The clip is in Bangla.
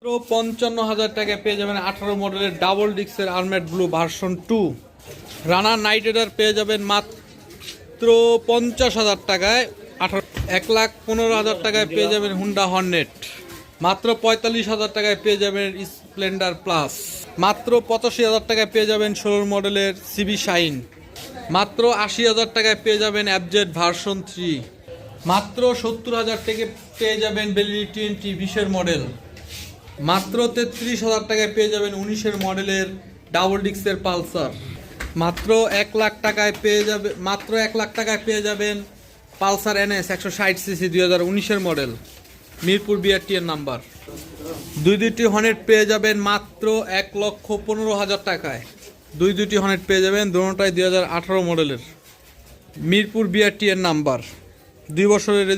55,000 টাকায় পেয়ে যাবেন 18 মডেলের ডাবল ডিক্সের আর্মেড ব্লু ভার্সন 2। রানার নাইট রাইডার পেয়ে যাবেন মাত্র 50,000 টাকায়। 1,15,000 টাকায় পেয়ে যাবেন হুন্ডা হর্নেট। মাত্র 45,000 টাকায় পেয়ে যাবেন স্প্লেন্ডার প্লাস। মাত্র 85,000 টাকায় পেয়ে যাবেন 16 মডেলের সিবি শাইন। মাত্র 80,000 টাকায় পেয়ে যাবেন অ্যাবজেট ভার্সন 3। মাত্র 70,000 টাকায় পেয়ে যাবেন বেলিনি 20 20-এর মডেল। মাত্র 33,000 টাকায় পেয়ে যাবেন 19-এর মডেলের ডাবল ডিক্সের পালসার। মাত্র 1 লাখ টাকায় পেয়ে যাবে মাত্র 1 লাখ টাকায় পেয়ে যাবেন পালসার এনএস 160 সিসি 2019-এর মডেল, মিরপুর বিআরটি এর নাম্বার। দুইটি হর্নেট পেয়ে যাবেন মাত্র 1,15,000 টাকায়। দুইটি হর্নেট পেয়ে যাবেন, দুটোটাই 2018 মডেলের, মিরপুর বিআরটি এর নাম্বার, 2 বছরের